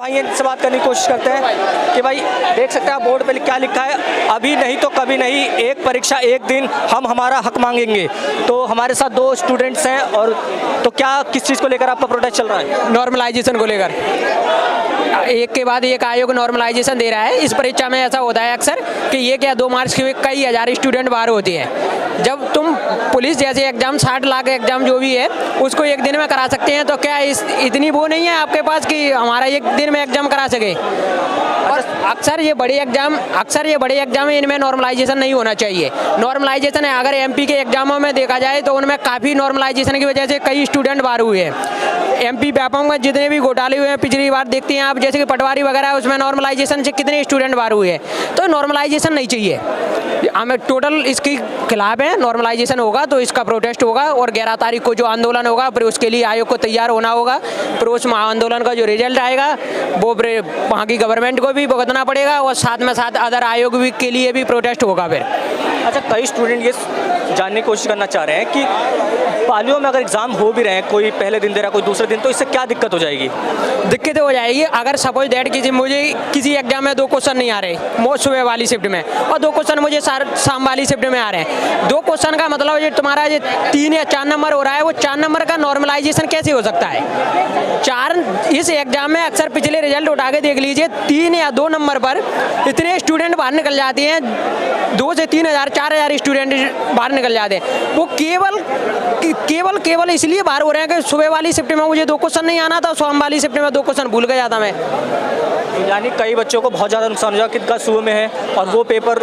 भाई इनसे बात करने की कोशिश करते हैं कि भाई देख सकते हैं आप बोर्ड पे क्या लिखा है, अभी नहीं तो कभी नहीं, एक परीक्षा एक दिन, हम हमारा हक मांगेंगे। तो हमारे साथ दो स्टूडेंट्स हैं, और तो क्या किस चीज़ को लेकर आपका प्रोटेस्ट चल रहा है? नॉर्मलाइजेशन को लेकर एक के बाद एक आयोग नॉर्मलाइजेशन दे रहा है। इस परीक्षा में ऐसा होता है अक्सर कि ये क्या 2 मार्क्स के कई हज़ार स्टूडेंट बाहर होते हैं। जब तुम पुलिस जैसे एग्जाम 60 लाख एग्जाम जो भी है उसको एक दिन में करा सकते हैं, तो क्या इतनी वो नहीं है आपके पास कि हमारा एक दिन में एग्जाम करा सके? और अक्सर ये बड़े एग्जाम है, इनमें नॉर्मलाइजेशन नहीं होना चाहिए। नॉर्मलाइजेशन है, अगर एमपी के एग्जामों में देखा जाए तो उनमें काफ़ी नॉर्मलाइजेशन की वजह से कई स्टूडेंट बाहर हुए हैं। एमपी व्यापक में जितने भी घोटाले हुए हैं पिछली बार देखते हैं आप, जैसे कि पटवारी वगैरह, उसमें नॉर्मलाइजेशन से कितने स्टूडेंट बाहर हुए हैं। तो नॉर्मलाइजेशन नहीं चाहिए, हमें टोटल इसके खिलाफ है। नॉर्मलाइजेशन होगा तो इसका प्रोटेस्ट होगा, और 11 तारीख को जो आंदोलन होगा फिर उसके लिए आयोग को तैयार होना होगा। फिर उस आंदोलन का जो रिजल्ट आएगा वो वहाँ की गवर्नमेंट को भी भुगतना पड़ेगा, और साथ में साथ अदर आयोग भी के लिए भी प्रोटेस्ट होगा फिर। अच्छा, कई स्टूडेंट ये जानने की कोशिश करना चाह रहे हैं कि पालियों में अगर एग्जाम हो भी रहे हैं, कोई पहले दिन दे रहा है कोई दूसरे दिन, तो इससे क्या दिक्कत हो जाएगी? दिक्कत हो जाएगी अगर सपोज दैट मुझे किसी एग्जाम में 2 क्वेश्चन नहीं आ रहे सुबह वाली शिफ्ट में, और 2 क्वेश्चन मुझे शाम वाली शिफ्ट में आ रहे हैं। 2 क्वेश्चन का मतलब ये तुम्हारा ये 3 या 4 नंबर हो रहा है, वो 4 नंबर का नॉर्मलाइजेशन कैसे हो सकता है? 4 इस एग्जाम में अक्सर पिछले रिजल्ट उठा के देख लीजिए, 3 या 2 नंबर पर इतने स्टूडेंट बाहर निकल जाते हैं, 2 से 3 हज़ार 4 हज़ार स्टूडेंट बाहर निकल जाते हैं। वो केवल इसलिए बाहर हो रहे हैं कि सुबह वाली शिफ्ट में मुझे 2 क्वेश्चन नहीं आना था, शाम वाली शिफ्ट में 2 क्वेश्चन भूल गया था मैं। यानी कई बच्चों को बहुत ज़्यादा नुकसान हो जाएगा, कितना सुबह में है, और वो पेपर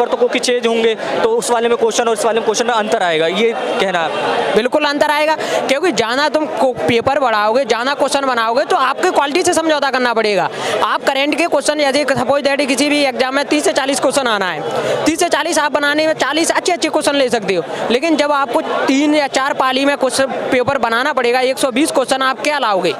तो कोई चेंज होंगे, तो उस वाले में क्वेश्चन और इस वाले में क्वेश्चन में अंतर आएगा, ये कहना है? बिल्कुल अंतर आएगा, क्योंकि जाना तुम पेपर बढ़ाओगे, जाना क्वेश्चन बनाओगे तो आपकी क्वालिटी से समझौता करना पड़ेगा। आप करेंट के क्वेश्चन जैसे सपोज दैट किसी भी एग्जाम में 30 से 40 क्वेश्चन आना है, 30 से 40 आप बनाने में 40 अच्छे क्वेश्चन ले सकते हो, लेकिन जब आपको 3 या 4 पाली में क्वेश्चन पेपर बनाना पड़ेगा, 120 क्वेश्चन आप क्या लाओगे?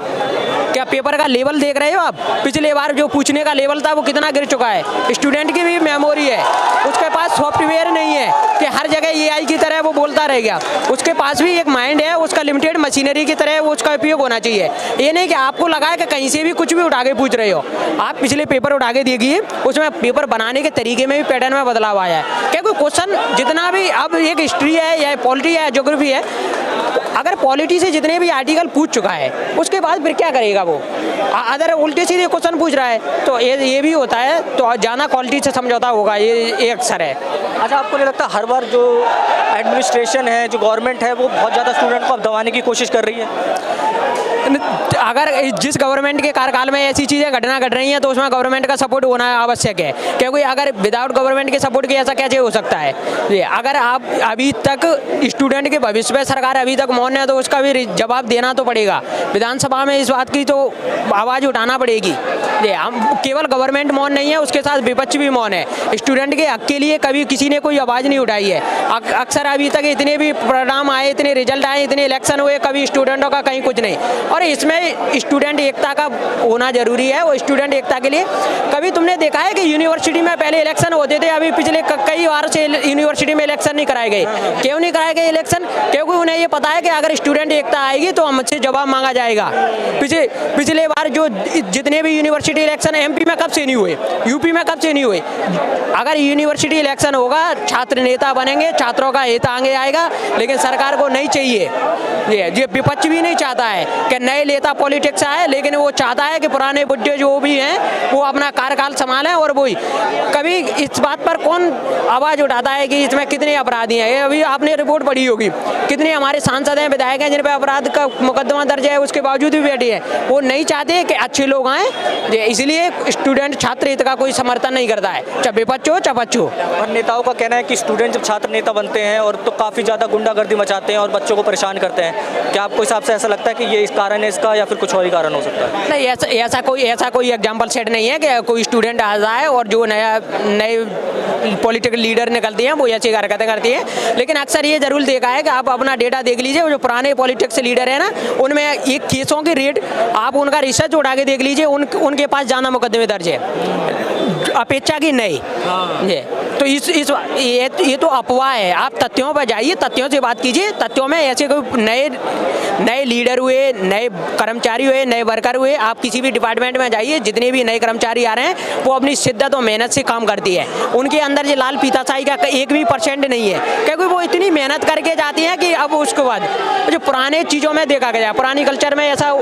क्या पेपर का लेवल देख रहे हो आप? पिछले बार जो पूछने का लेवल था वो कितना गिर चुका है। स्टूडेंट की भी मेमोरी है, उसके पास सॉफ्टवेयर नहीं है कि हर जगह एआई की तरह वो बोलता रह गया। उसके पास भी एक माइंड है, उसका लिमिटेड मशीनरी की तरह वो उसका उपयोग होना चाहिए। ये नहीं कि आपको लगा कि कहीं से भी कुछ भी उठा के पूछ रहे हो। आप पिछले पेपर उठा के देखिए, उसमें पेपर बनाने के तरीके में भी पैटर्न में बदलाव आया है। क्योंकि क्वेश्चन जितना भी अब एक हिस्ट्री है या पॉलिटी है, ज्योग्राफी है, अगर पॉलिटी से जितने भी आर्टिकल पूछ चुका है उसके बाद फिर क्या करेगा वो? अदर उल्टे सीधे क्वेश्चन पूछ रहा है, तो ये भी होता है। तो जाना क्वालिटी से समझौता होगा, ये अक्सर है। अच्छा, आपको नहीं लगता हर बार जो एडमिनिस्ट्रेशन है, जो गवर्नमेंट है, वो बहुत ज़्यादा स्टूडेंट को अब दबाने की कोशिश कर रही है? अगर जिस गवर्नमेंट के कार्यकाल में ऐसी चीज़ें घटना घट रही हैं तो उसमें गवर्नमेंट का सपोर्ट होना आवश्यक है, क्योंकि अगर विदाउट गवर्नमेंट के सपोर्ट के ऐसा कैसे हो सकता है? ये अगर आप अभी तक स्टूडेंट के भविष्य में सरकार अभी तक मौन है तो उसका भी जवाब देना तो पड़ेगा। विधानसभा में इस बात की तो आवाज़ उठाना पड़ेगी। ये हम केवल गवर्नमेंट मौन नहीं है, उसके साथ विपक्ष भी मौन है। स्टूडेंट के हक के लिए कभी किसी ने कोई आवाज़ नहीं उठाई है। अक्सर अभी तक इतने भी परिणाम आए, इतने रिजल्ट आए, इतने इलेक्शन हुए, कभी स्टूडेंटों का कहीं कुछ नहीं। और इसमें स्टूडेंट एकता का होना जरूरी है। वो स्टूडेंट एकता के लिए कभी तुमने देखा है कि यूनिवर्सिटी में पहले इलेक्शन होते थे, अभी पिछले कई बार से यूनिवर्सिटी में इलेक्शन नहीं कराए गए? क्यों नहीं कराए गए इलेक्शन? क्योंकि उन्हें ये पता है कि अगर स्टूडेंट एकता आएगी तो हमसे जवाब मांगा जाएगा। पिछले बार जो जितने भी यूनिवर्सिटी इलेक्शन एमपी में कब से नहीं हुए, यूपी में कब से नहीं हुए? अगर यूनिवर्सिटी इलेक्शन होगा, छात्र नेता बनेंगे, छात्रों का हित आगे आएगा, लेकिन सरकार को नहीं चाहिए। ये विपक्ष भी नहीं चाहता है कि नए नेता पॉलिटिक्स आए, लेकिन वो चाहता है कि पुराने बुढ़े जो भी हैं वो अपना कार्यकाल संभालें। और वही कभी इस बात पर कौन आवाज़ उठाता है कि इसमें कितने अपराधी हैं? ये अभी आपने रिपोर्ट पढ़ी होगी, कितने हमारे सांसद हैं, विधायक हैं जिन पर अपराध का मुकदमा दर्ज है, उसके बावजूद भी बैठे हैं। वो नहीं चाहते कि अच्छे लोग आएँ, इसलिए स्टूडेंट छात्र हित का कोई समर्थन नहीं करता है, चाहे विपक्ष हो चाहे पक्ष हो। और नेताओं का कहना है कि स्टूडेंट जब छात्र नेता बनते हैं और तो काफ़ी ज़्यादा गुंडागर्दी मचाते हैं और बच्चों को परेशान करते हैं। क्या आपको हिसाब से ऐसा लगता है कि ये इस कारण है इसका, या फिर कुछ और ही कारण हो सकता है? नहीं, ऐसा कोई एग्जाम्पल सेट नहीं है कि कोई स्टूडेंट आ जाए और जो नए पॉलिटिकल लीडर निकलते हैं वो ऐसी हरकतें करती हैं। लेकिन अक्सर ये जरूर देखा है कि आप अपना डेटा देख लीजिए, जो पुराने पॉलिटिक्स लीडर है ना, उनमें एक केसों की रेट आप उनका रिसर्च उठा के देख लीजिए, उनके पास ज़्यादा मुकदमे दर्ज है अपेक्षा की नहीं। ये तो ये तो अफवाह है। आप तथ्यों पर जाइए, तथ्यों से बात कीजिए। तथ्यों में ऐसे कोई नए लीडर हुए, नए कर्मचारी हुए, नए वर्कर हुए, आप किसी भी डिपार्टमेंट में जाइए, जितने भी नए कर्मचारी आ रहे हैं वो अपनी शिद्दत और मेहनत से काम करती है। उनके अंदर ये लाल फीताशाही का 1% नहीं है, क्योंकि वो इतनी मेहनत करके जाती हैं कि अब उसके बाद जो पुराने चीज़ों में देखा गया, पुरानी कल्चर में ऐसा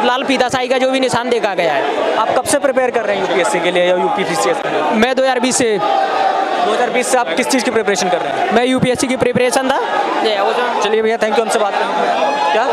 लाल फीताशाही का जो भी निशान देखा गया है। आप कब से प्रिपेयर कर रहे हैं यूपीएससी के लिए या यूपीपीसीएस के लिए? मैं 2020 से 2020 से आप किस चीज़ की प्रिपरेशन कर रहे हैं? मैं यूपीएससी की प्रिपरेशन था। चलिए भैया, थैंक यू हमसे बात करने के लिए। क्या